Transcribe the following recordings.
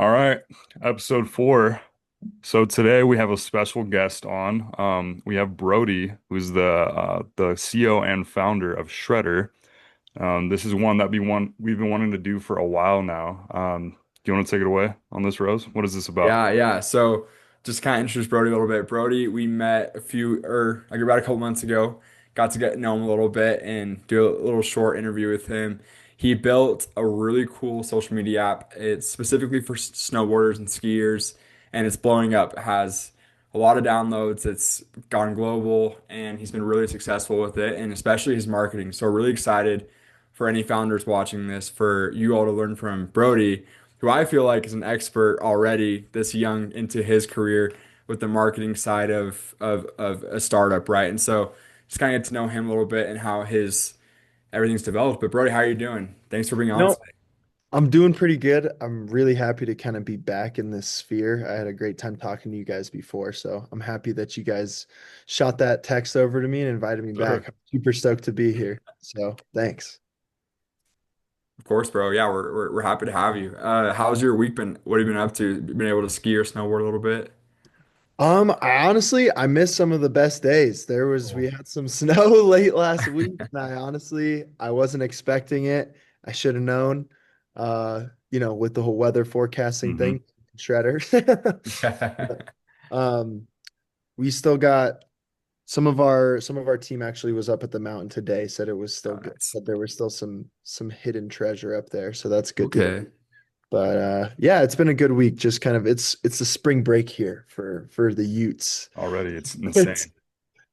All right, episode 4. So today we have a special guest on. We have Brody, who's the CEO and founder of Shredder. This is one that we've been wanting to do for a while now. Do you want to take it away on this, Rose? What is this about? Yeah. So just kind of introduce Brody a little bit. Brody, we met like about a couple months ago. Got to get know him a little bit and do a little short interview with him. He built a really cool social media app. It's specifically for snowboarders and skiers, and it's blowing up. It has a lot of downloads. It's gone global, and he's been really successful with it, and especially his marketing. So really excited for any founders watching this, for you all to learn from Brody, who I feel like is an expert already this young into his career with the marketing side of a startup, right? And so just kind of get to know him a little bit and how his everything's developed. But Brody, how are you doing? Thanks for being on No. today. I'm doing pretty good. I'm really happy to kind of be back in this sphere. I had a great time talking to you guys before, so I'm happy that you guys shot that text over to me and invited me back. Sure. I'm super stoked to be here. So thanks. Of course, bro. Yeah, we're happy to have you. How's your week been? What have you been up to? Been able to ski or snowboard a little bit? I missed some of the best days. We Oh. had some snow late last week, and I wasn't expecting it. I should have known. With the whole weather forecasting Hmm. thing, shredder. Um, we still got some of our team actually was up at the mountain today, said it was still Oh, good, nice. but there was still some hidden treasure up there, so that's good to hear. Okay. But yeah, it's been a good week. Just kind of it's the spring break here for the Utes. Already, it's It's, insane.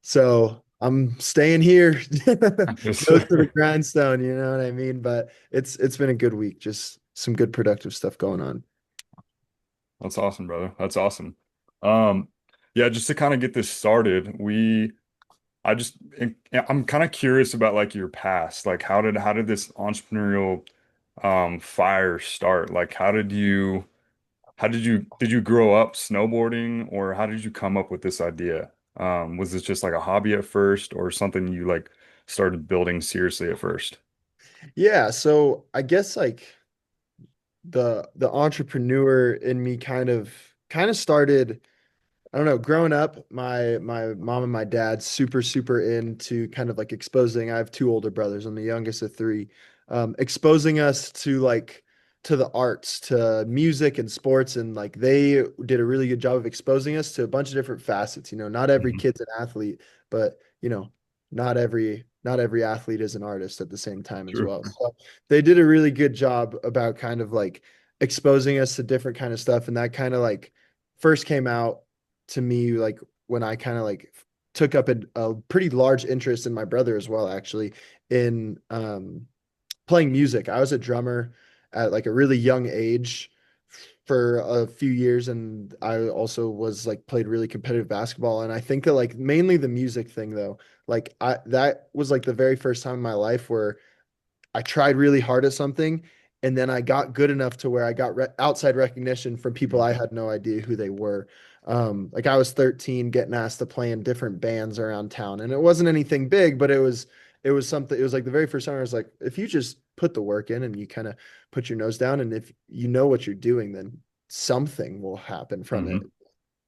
so I'm staying here, Yes, close to the sir. grindstone, you know what I mean? But it's been a good week, just some good productive stuff going on. That's awesome, brother. That's awesome. Um, yeah, just to kind of get this started, I just I'm kind of curious about like your past. Like how did this entrepreneurial fire start? Like how did you grow up snowboarding, or how did you come up with this idea? Was this just like a hobby at first or something you like started building seriously at first? Yeah, so I guess like the entrepreneur in me kind of started. I don't know, growing up, my mom and my dad super into kind of like exposing. I have two older brothers. I'm the youngest of three. Exposing us to the arts, to music and sports, and like they did a really good job of exposing us to a bunch of different facets. Not every Mhm. kid's an athlete, but not every athlete is an artist at the same time as True. well. So they did a really good job about kind of like exposing us to different kind of stuff, and that kind of like first came out to me like when I kind of like took up a pretty large interest in my brother as well, actually, in playing music. I was a drummer at like a really young age for a few years, and I also was like played really competitive basketball. And I think that like mainly the music thing though, like I that was like the very first time in my life where I tried really hard at something, and then I got good enough to where I got outside recognition from people I had no idea who they were. Like I was 13, getting asked to play in different bands around town, and it wasn't anything big, but it was something. It was like the very first time I was like, if you just put the work in and you kind of put your nose down, and if you know what you're doing, then something will happen from it.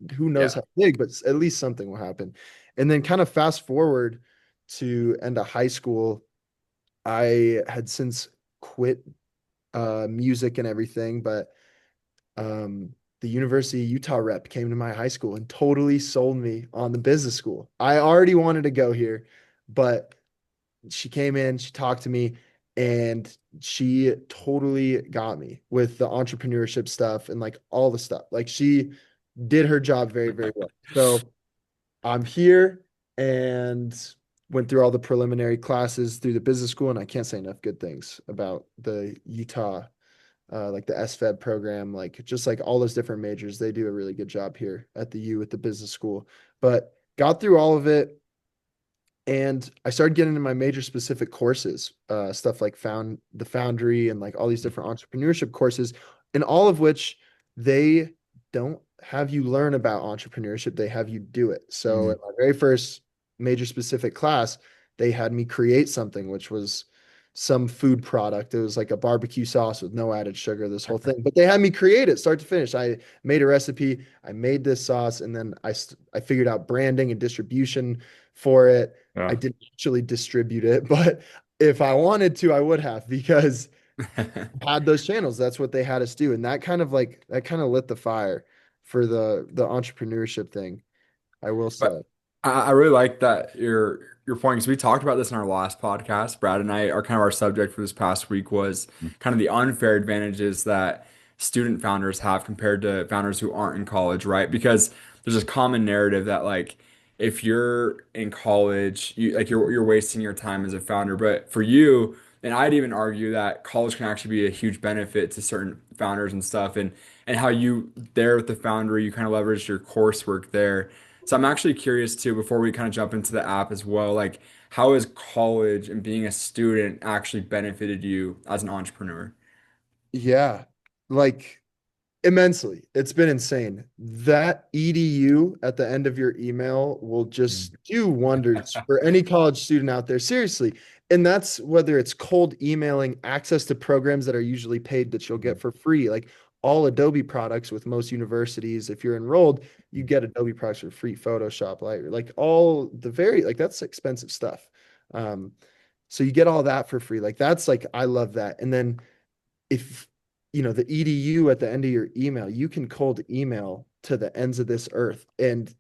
Hmm. Who knows Yeah. how big, but at least something will happen. And then kind of fast forward to end of high school. I had since quit music and everything, but the University of Utah rep came to my high school and totally sold me on the business school. I already wanted to go here, but she came in, she talked to me, and she totally got me with the entrepreneurship stuff and like all the stuff. Like she did her job very well. So I'm here and went through all the preliminary classes through the business school, and I can't say enough good things about the Utah, like the SFEB program, like just like all those different majors. They do a really good job here at the U with the business school. But got through all of it, and I started getting into my major specific courses, stuff like found the Foundry and like all these different entrepreneurship courses, and all of which they don't have you learn about entrepreneurship, they have you do it. So in Mhm. my very first major specific class, they had me create something, which was some food product. It was like a barbecue sauce with no added sugar, this whole thing. But they had me create it start to finish. I made a recipe, I made this sauce, and then I figured out branding and distribution for it. I Yeah. didn't actually distribute it, but if I wanted to, I would have because I had those channels. That's what they had us do. And that kind of lit the fire for the entrepreneurship thing, I will say. But I really like that your point because we talked about this in our last podcast. Brad and I, our kind of our subject for this past week was kind of the unfair advantages that student founders have compared to founders who aren't in college, right? Because there's this common narrative that like if you're in college, you're wasting your time as a founder. But for you, and I'd even argue that college can actually be a huge benefit to certain founders and stuff, and how you there with the founder, you kind of leverage your coursework there. So I'm actually curious too, before we kind of jump into the app as well, like how has college and being a student actually benefited you as an entrepreneur? Yeah. Like immensely. It's been insane. That edu at the end of your email will just do wonders for any college student out there. Seriously. And that's whether it's cold emailing, access to programs that are usually paid that you'll get for free. Like all Adobe products with most universities, if you're enrolled, you get Adobe products for free, Photoshop, like all the very like that's expensive stuff. Um, so you get all that for free. Like that's like I love that. And then if the edu at the end of your email, you can cold email to the ends of this earth, and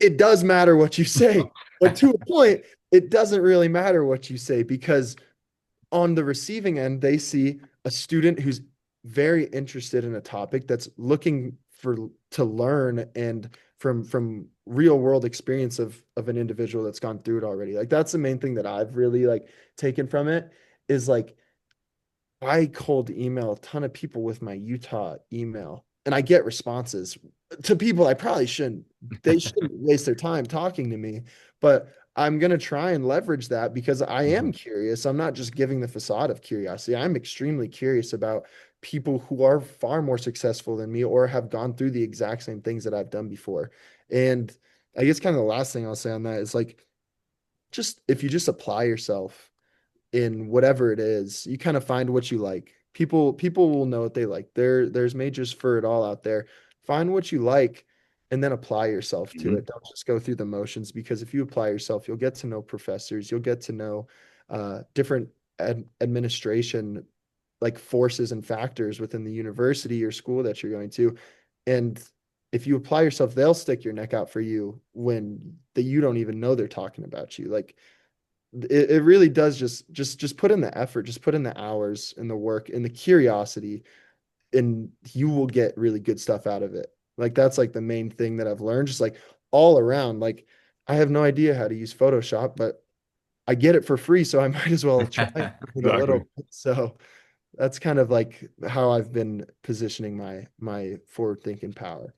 it does matter what you say, but to a point it doesn't really matter what you say because on the receiving end they see a student who's very interested in a topic that's looking for to learn and from real world experience of an individual that's gone through it already. Like that's the main thing that I've really like taken from it is like I cold email a ton of people with my Utah email, and I get responses to people I probably shouldn't. They shouldn't waste their time talking to me, but I'm gonna try and leverage that because I am Mhm. curious. I'm not just giving the facade of curiosity. I'm extremely curious about people who are far more successful than me or have gone through the exact same things that I've done before. And I guess kind of the last thing I'll say on that is like just if you just apply yourself in whatever it is, you kind of find what you like. People will know what they like. There's majors for it all out there. Find what you like and then apply yourself to Mhm. it. Don't just go through the motions because if you apply yourself, you'll get to know professors, you'll get to know different administration like forces and factors within the university or school that you're going to. And if you apply yourself, they'll stick your neck out for you when that you don't even know they're talking about you. Like it really does just put in the effort, just put in the hours and the work and the curiosity, and you will get really good stuff out of it. Like that's like the main thing that I've learned, just like all around. Like I have no idea how to use Photoshop, but I get it for free, so I might as well try it a Exactly. little. So that's kind of like how I've been positioning my forward thinking power.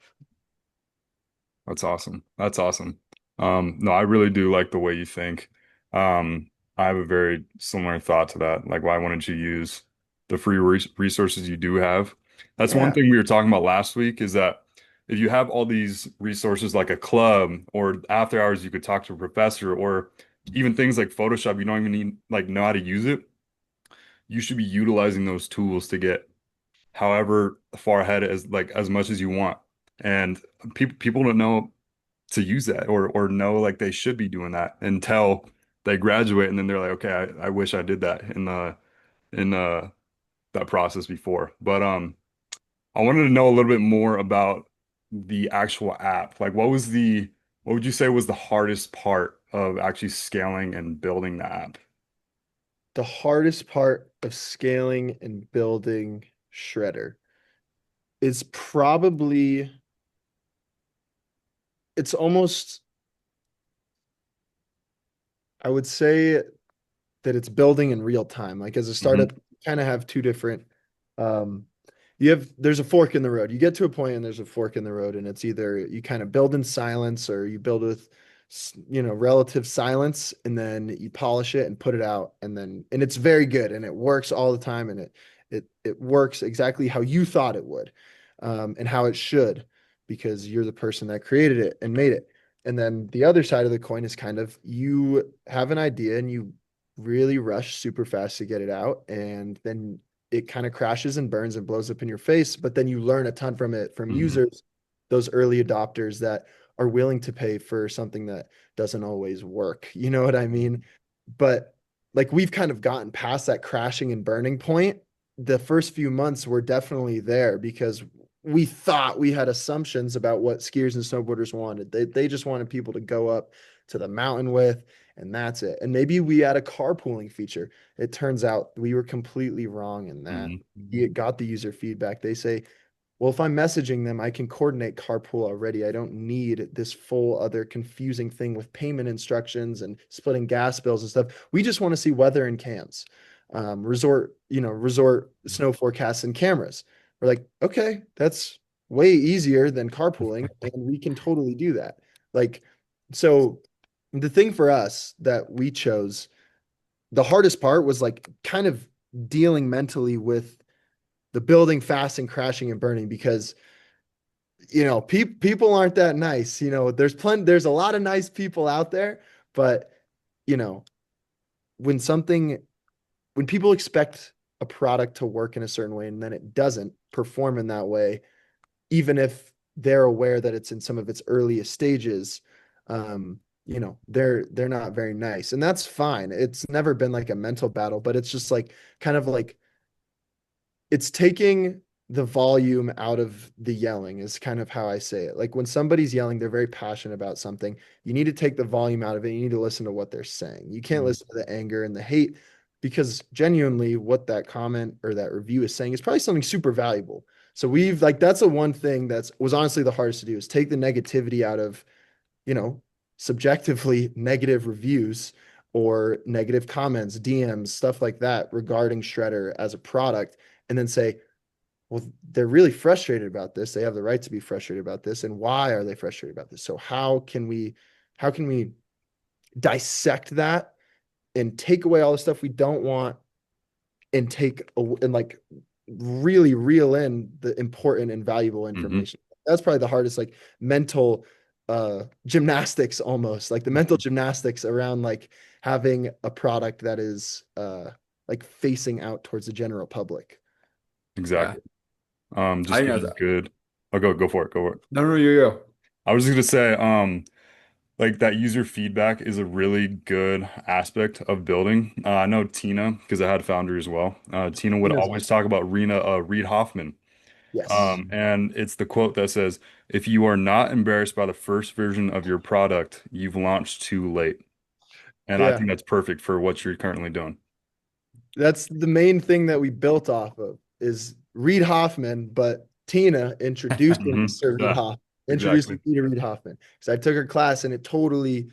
That's awesome. That's awesome. No, I really do like the way you think. I have a very similar thought to that. Like, why wouldn't you use the free resources you do have? That's one Yeah. thing we were talking about last week is that if you have all these resources like a club or after hours you could talk to a professor or even things like Photoshop, you don't even need like know how to use it. You should be utilizing those tools to get however far ahead as like as much as you want. And people don't know to use that or know like they should be doing that until they graduate and then they're like, okay, I wish I did that in that process before. But I wanted to know a little bit more about the actual app. Like what would you say was the hardest part of actually scaling and building the app? The hardest part of scaling and building Shredder is probably it's almost I would say that it's building in real time. Like as a Hmm. startup, you kind of have two different um there's a fork in the road. You get to a point and there's a fork in the road, and it's either you kind of build in silence or you build with relative silence, and then you polish it and put it out, and it's very good and it works all the time, and it works exactly how you thought it would, and how it should, because you're the person that created it and made it. And then the other side of the coin is kind of you have an idea and you really rush super fast to get it out, and then it kind of crashes and burns and blows up in your face. But then you learn a ton from it, from Hmm. users, those early adopters that are willing to pay for something that doesn't always work. You know what I mean? But like we've kind of gotten past that crashing and burning point. The first few months were definitely there because we thought we had assumptions about what skiers and snowboarders wanted. They just wanted people to go up to the mountain with, and that's it. And maybe we had a carpooling feature. It turns out we were completely wrong in that. Hmm. We got the user feedback. They say, well, if I'm messaging them, I can coordinate carpool already. I don't need this full other confusing thing with payment instructions and splitting gas bills and stuff. We just want to see weather and cams, resort snow forecasts and cameras. We're like, okay, that's way easier than carpooling, and we can totally do that. Like, so the thing for us that we chose, the hardest part was like kind of dealing mentally with the building fast and crashing and burning because people aren't that nice. There's a lot of nice people out there, but you know, when something when people expect a product to work in a certain way and then it doesn't perform in that way, even if they're aware that it's in some of its earliest stages, they're not very nice. And that's fine. It's never been like a mental battle, but it's just like kind of like it's taking the volume out of the yelling is kind of how I say it. Like when somebody's yelling, they're very passionate about something. You need to take the volume out of it. You need to listen to what they're saying. You can't listen to the anger and the hate because genuinely what that comment or that review is saying is probably something super valuable. So we've like that's the one thing that's was honestly the hardest to do is take the negativity out of, you know, subjectively negative reviews or negative comments, DMs, stuff like that regarding Shredder as a product, and then say, well, they're really frustrated about this. They have the right to be frustrated about this. And why are they frustrated about this? So how can we dissect that and take away all the stuff we don't want and like really reel in the important and valuable Hmm. information. That's probably the hardest, like mental gymnastics almost, like the mental gymnastics around like having a product that is like facing out towards the general public. Yeah. Exactly. I Just think getting good. Oh, go for it. Go for it. no, no, you go. I was just gonna say, like that user feedback is a really good aspect of building. I know Tina, because I had founder as well. Tina would Tina's always awesome. talk about Reed Hoffman. Yes. And it's the quote that says, if you are not embarrassed by the first version of your product, you've launched too late. And I Yeah. think that's perfect for what you're currently doing. That's the main thing that we built off of is Reed Hoffman, but Tina introducing Hmm. us to Reed Yeah, Hoffman, exactly. introducing me to Reed Hoffman. Because I took her class and it totally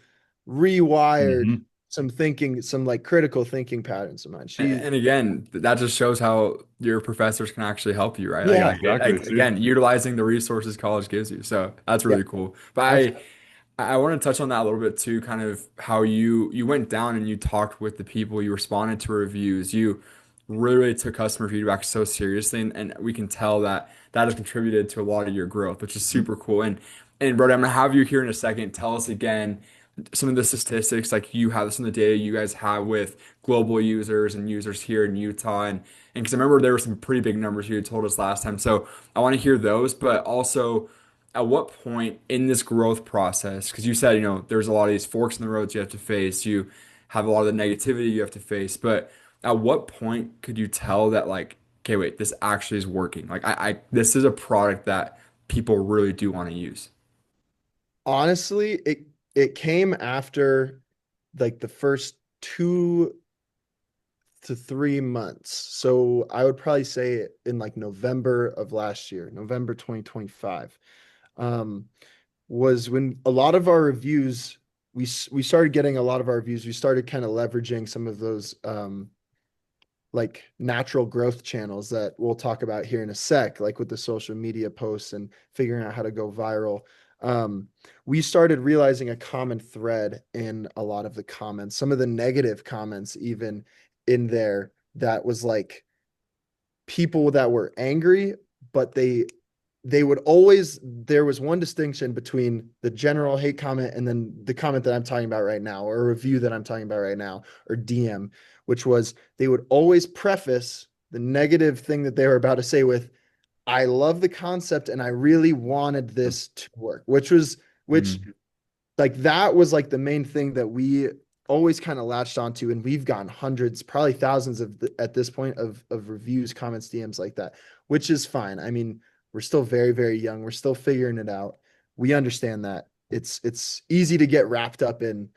rewired Hmm. some thinking, some like critical thinking patterns of mine. She, And again, that just shows how your professors can actually help you, right? yeah, Exactly. See? Again, utilizing the resources college gives you. So that's yeah, really cool. But absolutely. I want to touch on that a little bit too, kind of how you went down and you talked with the people, you responded to reviews, you really took customer feedback so seriously, and we can tell that that has contributed to a lot of your growth, which is super cool. And Brody, I'm gonna have you here in a second. Tell us again some of the statistics, like you have some of the data you guys have with global users and users here in Utah, and because I remember there were some pretty big numbers you had told us last time. So I want to hear those, but also at what point in this growth process, because you said, there's a lot of these forks in the roads you have to face, you have a lot of the negativity you have to face, but at what point could you tell that like, okay, wait, this actually is working? Like this is a product that people really do want to use. Honestly, it came after like the first 2 to 3 months. So I would probably say in like November of last year, November 2025. Um, was when a lot of our reviews we started getting a lot of our reviews. We started kind of leveraging some of those like natural growth channels that we'll talk about here in a sec, like with the social media posts and figuring out how to go viral. Um, we started realizing a common thread in a lot of the comments, some of the negative comments, even in there, that was like people that were angry, but they would always, there was one distinction between the general hate comment and then the comment that I'm talking about right now, or a review that I'm talking about right now, or DM, which was they would always preface the negative thing that they were about to say with, I love the concept and I really wanted this to work, which Mhm. like that was like the main thing that we always kind of latched onto, and we've gotten hundreds, probably thousands at this point of reviews, comments, DMs like that, which is fine. I mean, we're still very, very young. We're still figuring it out. We understand that it's easy to get wrapped up in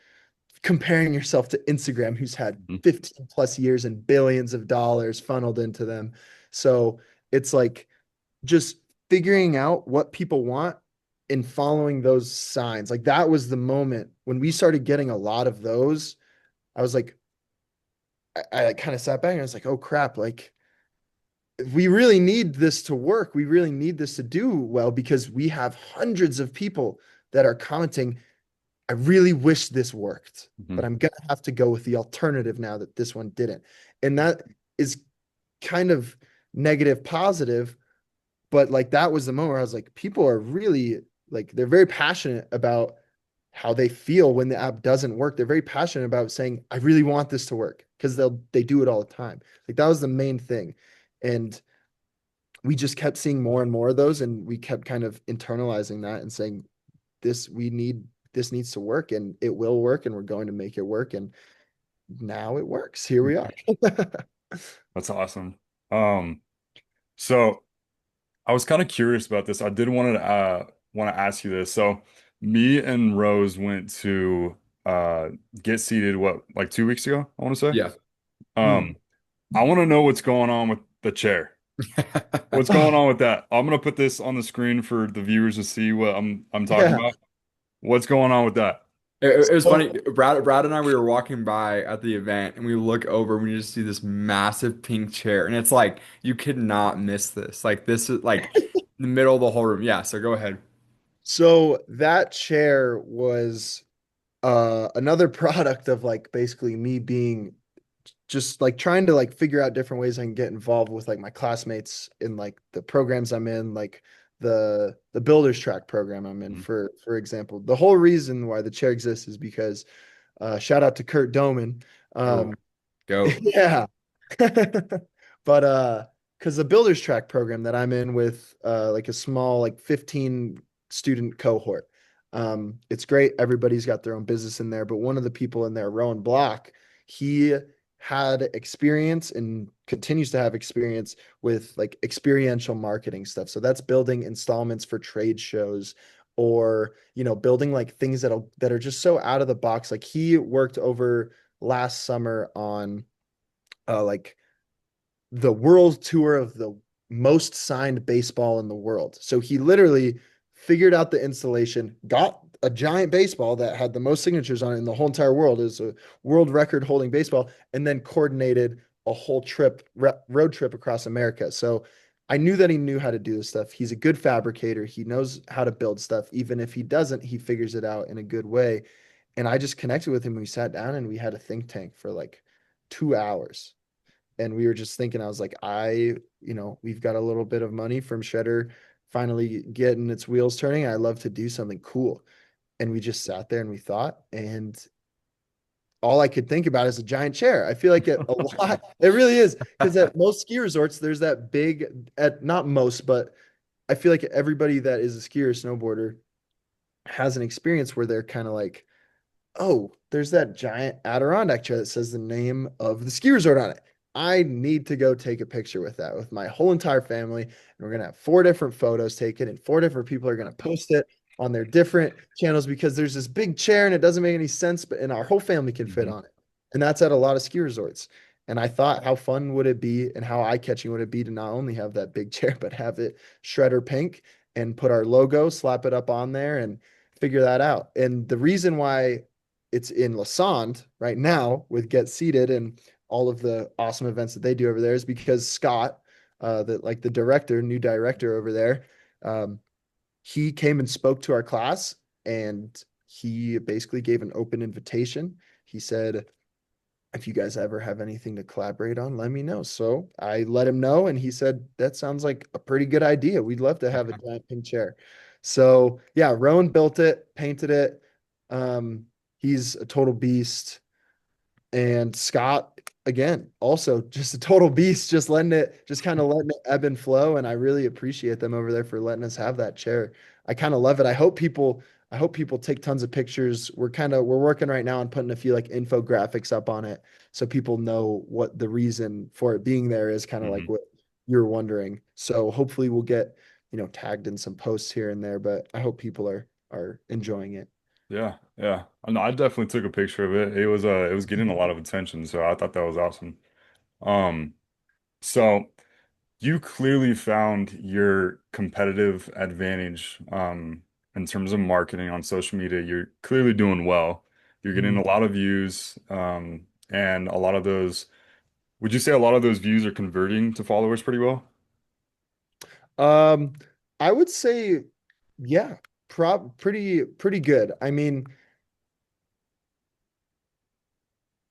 comparing yourself to Instagram, who's had Mhm. 15 plus years and billions of dollars funneled into them. So it's like just figuring out what people want and following those signs. Like that was the moment when we started getting a lot of those. I was like, I kind of sat back and I was like, oh crap, like we really need this to work. We really need this to do well because we have hundreds of people that are commenting, I really wish this worked, Mhm. but I'm gonna have to go with the alternative now that this one didn't. And that is kind of negative positive, but like that was the moment where I was like, people are really like they're very passionate about how they feel when the app doesn't work. They're very passionate about saying, I really want this to work because they do it all the time. Like that was the main thing. And we just kept seeing more and more of those, and we kept kind of internalizing that and saying, this needs to work and it will work and we're going to make it work. And now it works. Here we are. That's awesome. Um, so I was kind of curious about this. I did want to ask you this. So me and Rose went to get seated what like 2 weeks ago, I want to say. Yeah. Mm. Um, I want to know what's going on with the chair. What's going Oh, on with that? I'm gonna put this on the screen for the viewers to see what I'm talking yeah. about. What's going on with that? It was So funny. Brad and I, we were walking by at the event and we look over and we just see this massive pink chair. And it's like, you could not miss this. Like, this is like the middle of the whole room. Yeah. So go ahead. so that chair was another product of like basically me being just like trying to like figure out different ways I can get involved with like my classmates in like the programs I'm in, like the builders track program I'm in, Mhm. for example. The whole reason why the chair exists is because shout out to Kurt Doman. Oh, Um, go. yeah. But because the builders track program that I'm in with like a small like 15 student cohort. It's great. Everybody's got their own business in there, but one of the people in there, Rowan Block, he had experience and continues to have experience with like experiential marketing stuff. So that's building installments for trade shows or, building like things that are just so out of the box. Like he worked over last summer on like the world tour of the most signed baseball in the world. So he literally figured out the installation, got a giant baseball that had the most signatures on it in the whole entire world. It was a world record holding baseball, and then coordinated a whole road trip across America. So I knew that he knew how to do this stuff. He's a good fabricator. He knows how to build stuff. Even if he doesn't, he figures it out in a good way. And I just connected with him. We sat down and we had a think tank for like 2 hours, and we were just thinking, I was like, we've got a little bit of money from Shredder finally getting its wheels turning. I love to do something cool. And we just sat there and we thought, and all I could think about is a giant chair. I feel like a lot, it really is. Because at most ski resorts, there's that big, at not most, but I feel like everybody that is a skier or snowboarder has an experience where they're kind of like, oh, there's that giant Adirondack chair that says the name of the ski resort on it. I need to go take a picture with that with my whole entire family. And we're going to have 4 different photos taken, and 4 different people are going to post it on their different channels because there's this big chair and it doesn't make any sense, but and our whole family can fit Mhm. on it. And that's at a lot of ski resorts. And I thought, how fun would it be and how eye-catching would it be to not only have that big chair, but have it shredder pink and put our logo, slap it up on there and figure that out. And the reason why it's in Lassonde right now with Get Seated and all of the awesome events that they do over there is because Scott, the director, new director over there, um, he came and spoke to our class, and he basically gave an open invitation. He said, if you guys ever have anything to collaborate on, let me know. So I let him know, and he said, that sounds like a pretty good idea. We'd love to have a giant pink chair. So yeah, Rowan built it, painted it. Um, he's a total beast. And Scott, again, also just a total beast, just kind of letting it ebb and flow. And I really appreciate them over there for letting us have that chair. I kind of love it. I hope people take tons of pictures. We're working right now on putting a few like infographics up on it so people know what the reason for it being there is, kind of like Hmm. what you're wondering. So hopefully we'll get, tagged in some posts here and there, but I hope people are enjoying it. Yeah, yeah. No, I definitely took a picture of it. It was getting a lot of attention, so I thought that was awesome. Um, so you clearly found your competitive advantage in terms of marketing on social media. You're clearly doing well. You're getting a lot of views, and a lot of those, would you say a lot of those views are converting to followers pretty well? Um, I would say, yeah, pretty good. I mean,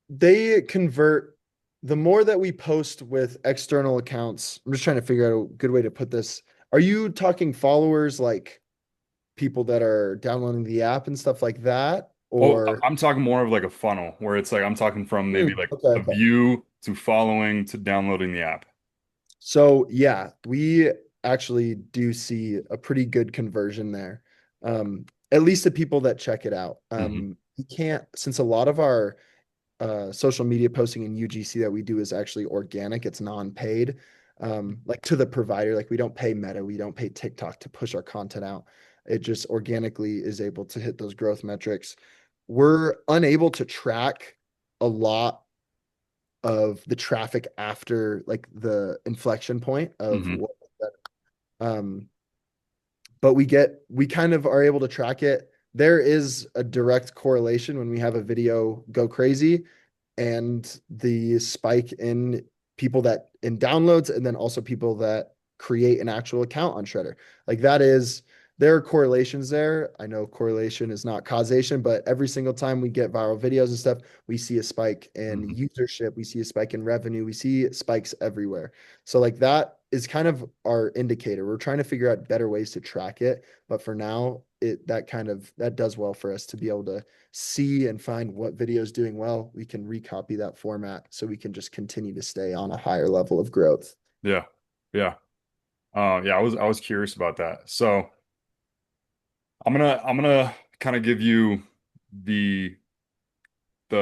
they convert the more that we post with external accounts. I'm just trying to figure out a good way to put this. Are you talking followers like people that are downloading the app and stuff like that? Oh, Or I'm talking more of like a funnel where it's like I'm talking from maybe like okay, a okay. view to following to downloading the app. So yeah, we actually do see a pretty good conversion there. At least the people that check it out. Hmm. You can't, since a lot of our social media posting in UGC that we do is actually organic. It's non-paid, like to the provider. Like we don't pay Meta, we don't pay TikTok to push our content out. It just organically is able to hit those growth metrics. We're unable to track a lot of the traffic after like the inflection point of Hmm. what, um, but we kind of are able to track it. There is a direct correlation when we have a video go crazy and the spike in people that in downloads and then also people that create an actual account on Shredder. Like that is there are correlations there. I know correlation is not causation, but every single time we get viral videos and stuff, we see a spike in Hmm. usership, we see a spike in revenue, we see spikes everywhere. So like that is kind of our indicator. We're trying to figure out better ways to track it, but for now, that does well for us to be able to see and find what video is doing well. We can recopy that format so we can just continue to stay on a higher level of growth. Yeah. Yeah. Yeah, I was curious about that. So I'm gonna kind of give you the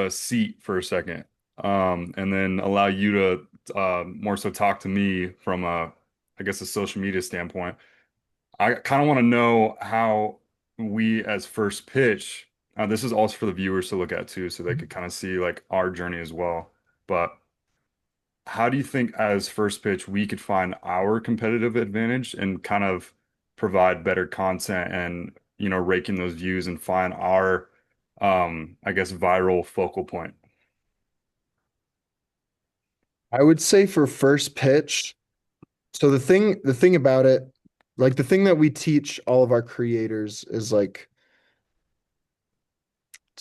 seat for a second, and then allow you to more so talk to me from a, I guess, a social media standpoint. I kind of want to know how we as first pitch, this is also for the viewers to look at too, so they could kind of see like our journey as well. But how do you think as first pitch we could find our competitive advantage and kind of provide better content and, raking those views and find our, I guess, viral focal point? I would say for first pitch, so the thing about it, like the thing that we teach all of our creators is like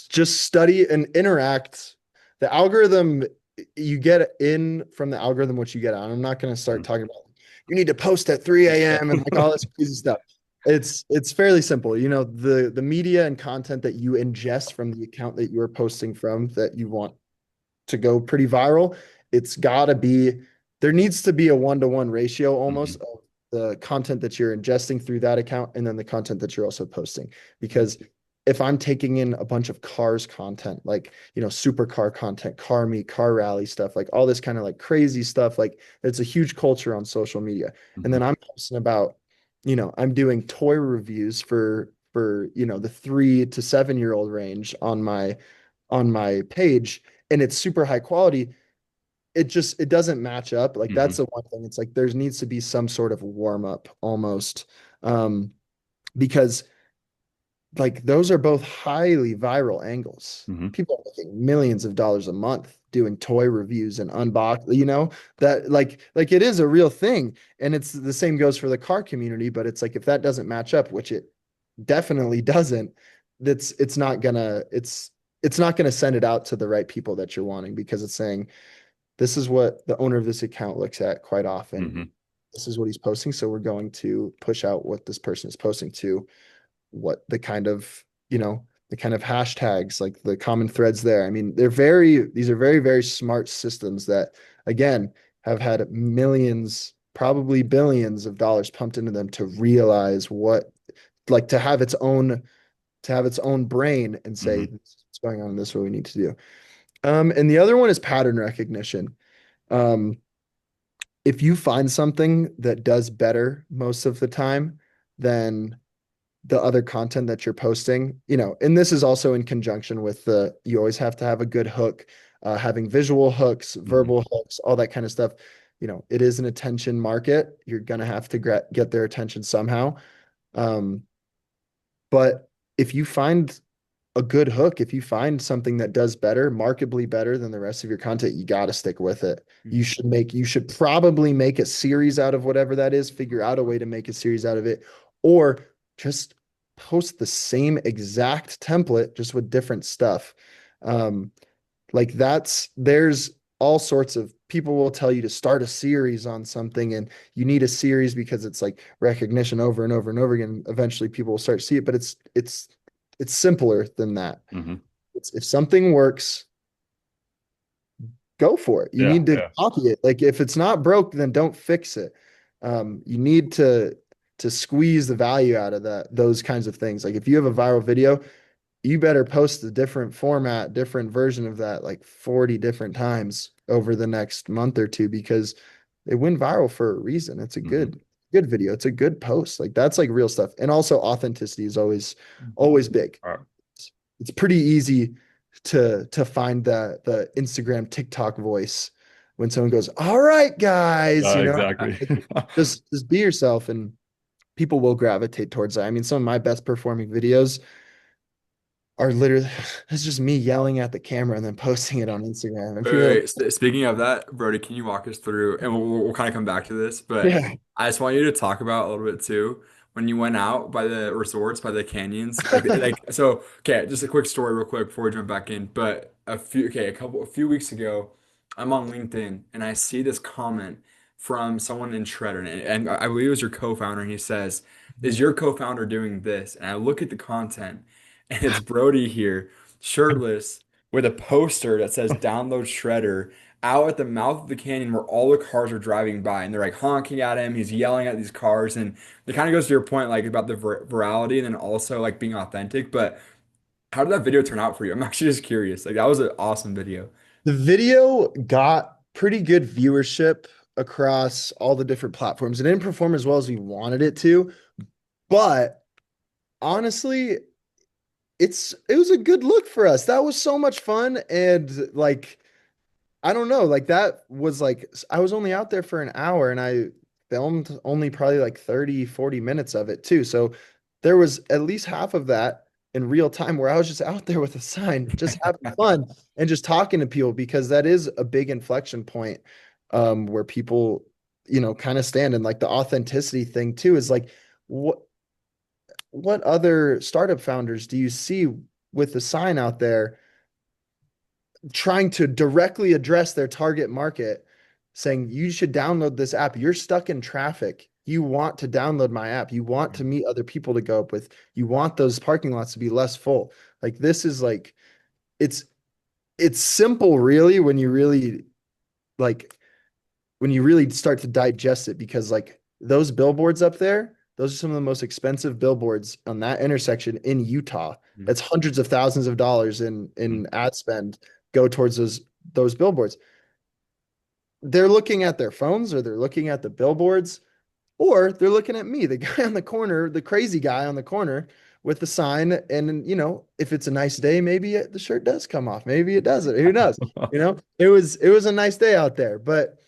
just study and interact. The algorithm, you get in from the algorithm what you get out. I'm not going to start talking about you need to post at 3 a.m. and like all this crazy stuff. It's fairly simple. The media and content that you ingest from the account that you're posting from that you want to go pretty viral, it's got to be there needs to be a one-to-one ratio almost Hmm. of the content that you're ingesting through that account and then the content that you're also posting. Because if I'm taking in a bunch of cars content, like, supercar content, car meet, car rally stuff, like all this kind of like crazy stuff, like it's a huge culture on social media. And Hmm. then I'm posting about, I'm doing toy reviews for, the 3 to 7 year old range on my page and it's super high quality, it doesn't match up. Like that's Hmm. the one thing. It's like there needs to be some sort of warm up almost. Because like those are both highly viral angles. Hmm. People are making millions of dollars a month doing toy reviews and unbox, that like it is a real thing. And it's the same goes for the car community, but it's like if that doesn't match up, which it definitely doesn't, it's not gonna it's not going to send it out to the right people that you're wanting because it's saying this is what the owner of this account looks at quite often. Hmm. This is what he's posting. So we're going to push out what this person is posting to what the kind of, the kind of hashtags, like the common threads there. I mean, these are very, very smart systems that, again, have had millions, probably billions of dollars pumped into them to realize like to have its own brain and say, Hmm. this is what's going on, this is what we need to do. And the other one is pattern recognition. Um, if you find something that does better most of the time than the other content that you're posting, and this is also in conjunction with you always have to have a good hook, having visual hooks, Hmm. verbal hooks, all that kind of stuff. It is an attention market. You're going to have to get their attention somehow. Um, but if you find a good hook, if you find something that does better, markedly better than the rest of your content, you got to stick with it. Mhm. You should probably make a series out of whatever that is, figure out a way to make a series out of it, or just post the same exact template, just with different stuff. Um, like there's all sorts of people will tell you to start a series on something and you need a series because it's like recognition over and over and over again. Eventually people will start to see it, but it's simpler than that. Hmm. If something works, go for it. You Yeah, need to yeah. copy it. Like if it's not broke, then don't fix it. You need to squeeze the value out of those kinds of things. Like if you have a viral video, you better post a different format, different version of that like 40 different times over the next month or two because it went viral for a reason. It's a Hmm. good video. It's a good post. Like that's like real stuff. And also authenticity is always big. All right. It's pretty easy to find the Instagram TikTok voice when someone goes, "All right, guys," Exactly. like, just be yourself and people will gravitate towards that. I mean, some of my best performing videos are literally it's just me yelling at the camera and then posting it on Instagram. And Wait, people are like, Speaking of that, Brody, can you walk us through, and we'll kind of come back to this, but yeah. I just want you to talk about a little bit too, when you went out by the resorts, by the canyons, so, okay, just a quick story real quick before we jump back in, but a few weeks ago, I'm on LinkedIn and I see this comment from someone in Shredder, and I believe it was your co-founder, and he says, "Is your co-founder doing this?" And I look at the content, and it's Brody here, shirtless with a poster that says download Shredder out at the mouth of the canyon where all the cars are driving by and they're like honking at him. He's yelling at these cars and it kind of goes to your point like about the virality and then also like being authentic. But how did that video turn out for you? I'm actually just curious. Like that was an awesome video. The video got pretty good viewership across all the different platforms. It didn't perform as well as we wanted it to, but honestly, it was a good look for us. That was so much fun and like I don't know, like that was like I was only out there for an hour and I filmed only probably like 30, 40 minutes of it too. So there was at least half of that in real time where I was just out there with a sign, just having fun and just talking to people because that is a big inflection point where people, kind of stand and like the authenticity thing too is like what what other startup founders do you see with the sign out there trying to directly address their target market, saying, you should download this app. You're stuck in traffic. You want to download my app. You want to meet other people to go up with. You want those parking lots to be less full. Like this is like it's it's simple really like when you really start to digest it because like those billboards up there, those are some of the most expensive billboards on that intersection in Utah. That's hundreds of thousands of dollars in ad spend go towards those billboards. They're looking at their phones or they're looking at the billboards or they're looking at me, the guy on the corner, the crazy guy on the corner with the sign. And, if it's a nice day, maybe the shirt does come off. Maybe it doesn't. Who knows? It was a nice day out there. But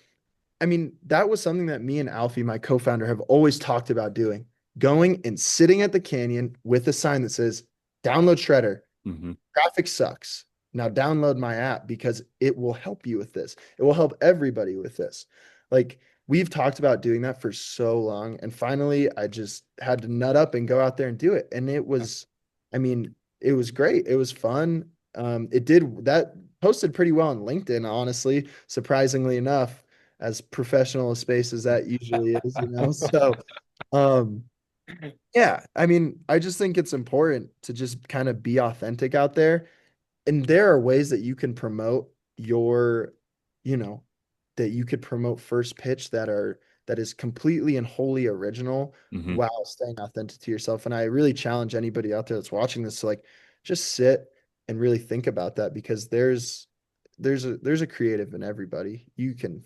I mean, that was something that me and Alfie, my co-founder, have always talked about doing. Going and sitting at the canyon with a sign that says, download Shredder. Hmm. Traffic sucks. Now download my app because it will help you with this. It will help everybody with this. Like we've talked about doing that for so long. And finally, I just had to nut up and go out there and do it. And I mean, it was great. It was fun. It did that posted pretty well on LinkedIn, honestly, surprisingly enough, as professional a space as that usually is, you know. So, um, yeah, I mean, I just think it's important to just kind of be authentic out there. And there are ways that you can promote your, you know, that you could promote first pitch that is completely and wholly original Hmm. while staying authentic to yourself. And I really challenge anybody out there that's watching this to like just sit and really think about that because there's a creative in everybody. You can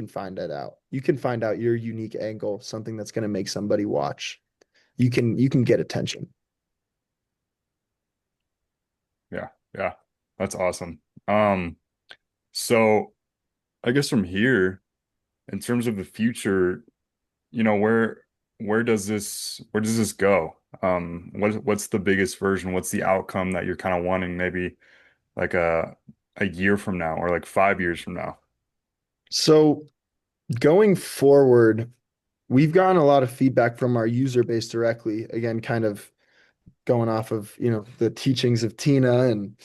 find that out. You can find out your unique angle, something that's going to make somebody watch. You can get attention. Yeah, yeah, that's awesome. Um, so I guess from here, in terms of the future, you know, where does this go? What's the biggest version? What's the outcome that you're kind of wanting, maybe like a year from now or like 5 years from now? So going forward, we've gotten a lot of feedback from our user base directly. Again, kind of going off of, the teachings of Tina and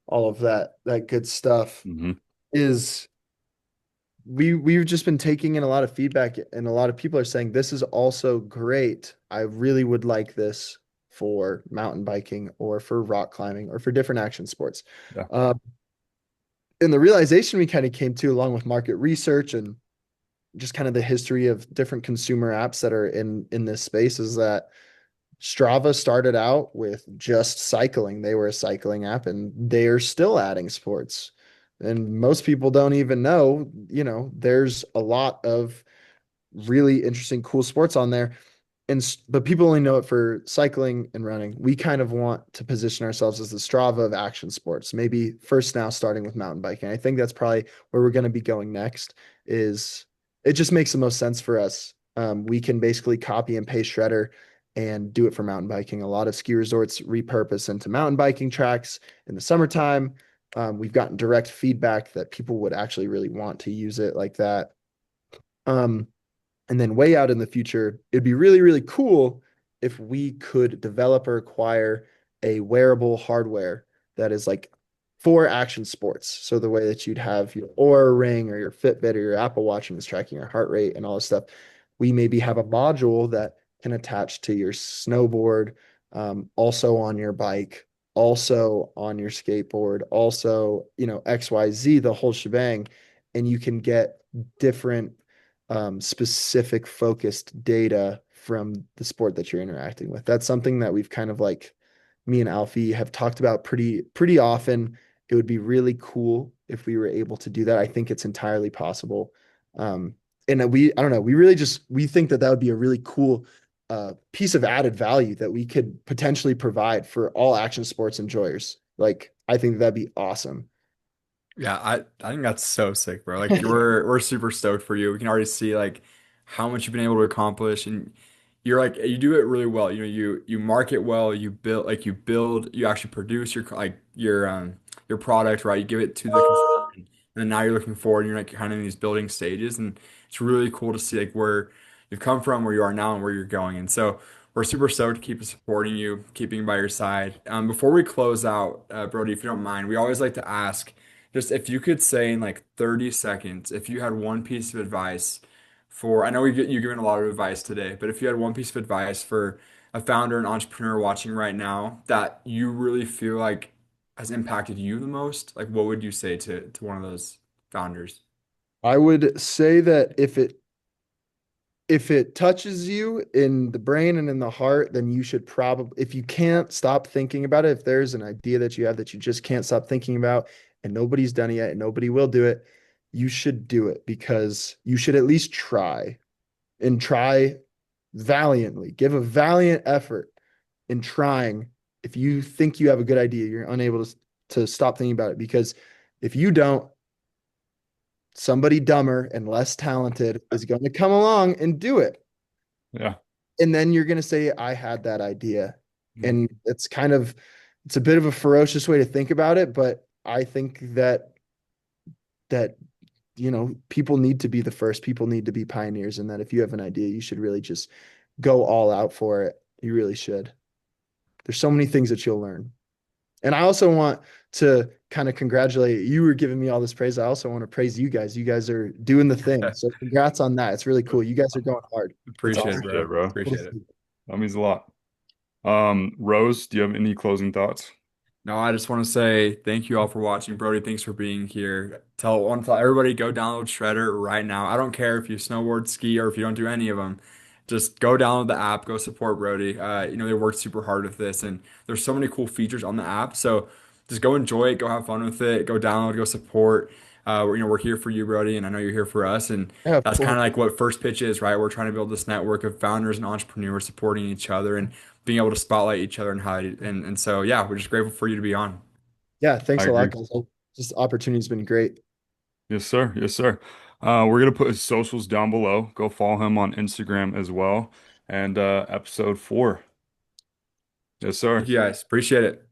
all of that good stuff Hmm. is we've just been taking in a lot of feedback and a lot of people are saying this is also great. I really would like this for mountain biking or for rock climbing or for different action sports. Yeah. Uh, and the realization we kind of came to along with market research and just kind of the history of different consumer apps that are in this space is that Strava started out with just cycling. They were a cycling app and they're still adding sports. And most people don't even know, there's a lot of really interesting, cool sports on there but people only know it for cycling and running. We kind of want to position ourselves as the Strava of action sports. Maybe first now starting with mountain biking. I think that's probably where we're going to be going next. Is it just makes the most sense for us. We can basically copy and paste Shredder and do it for mountain biking. A lot of ski resorts repurpose into mountain biking tracks in the summertime. We've gotten direct feedback that people would actually really want to use it like that. Um, and then way out in the future, it'd be really, really cool if we could develop or acquire a wearable hardware that is like for action sports. So the way that you'd have your Oura Ring or your Fitbit or your Apple Watch and it's tracking your heart rate and all this stuff. We maybe have a module that can attach to your snowboard, also on your bike, also on your skateboard, also, XYZ, the whole shebang. And you can get different specific focused data from the sport that you're interacting with. That's something that we've kind of like me and Alfie have talked about pretty often. It would be really cool if we were able to do that. I think it's entirely possible. And I don't know, we think that would be a really cool piece of added value that we could potentially provide for all action sports enjoyers. Like, I think that'd be awesome. Yeah, I think that's so sick, bro. Like we're super stoked for you. We can already see like how much you've been able to accomplish and you do it really well. You know, you market well, you actually produce your product, right? You give it to the consumer and then now you're looking forward and you're like kind of in these building stages and it's really cool to see like where you've come from, where you are now and where you're going. And so we're super stoked to keep supporting you, keeping by your side. Before we close out, Brody, if you don't mind, we always like to ask just if you could say in like 30 seconds, if you had one piece of advice I know you've given a lot of advice today, but if you had one piece of advice for a founder and entrepreneur watching right now that you really feel like has impacted you the most, like what would you say to one of those founders? I would say that if it touches you in the brain and in the heart, then you should probably, if you can't stop thinking about it, if there's an idea that you have that you just can't stop thinking about and nobody's done it yet and nobody will do it, you should do it because you should at least try and try valiantly. Give a valiant effort in trying. If you think you have a good idea, you're unable to stop thinking about it because if you don't, somebody dumber and less talented is going to come along and do it. Yeah. And then you're going to say, I had that idea. Mm. And it's a bit of a ferocious way to think about it, but I think that, people need to be the first, people need to be pioneers. And that if you have an idea, you should really just go all out for it. You really should. There's so many things that you'll learn. And I also want to kind of congratulate you were giving me all this praise. I also want to praise you guys. You guys are doing the thing. So congrats on that. It's really cool. You guys are going hard. It's Appreciate it, awesome. Appreciate bro. it, bro. Cool to Appreciate it. see. That means a lot. Rose, do you have any closing thoughts? No, I just want to say thank you all for watching. Brody, thanks for being here. Want to tell everybody go download Shredder right now. I don't care if you snowboard, ski, or if you don't do any of them. Just go download the app, go support Brody. They worked super hard with this, and there's so many cool features on the app. So just go enjoy it, go have fun with it, go download, go support. We're here for you, Brody, and I know you're here for us. And Yeah, of that's kind course. of like what First Pitch is, right? We're trying to build this network of founders and entrepreneurs supporting each other and being able to spotlight each other and highlight. And so, yeah, we're just grateful for you to be on. Yeah, I thanks a lot, agree. guys. This opportunity's been great. Yes, sir. Yes, sir. We're gonna put his socials down below. Go follow him on Instagram as well. And episode 4. Yes, Thank sir. you guys. Appreciate it.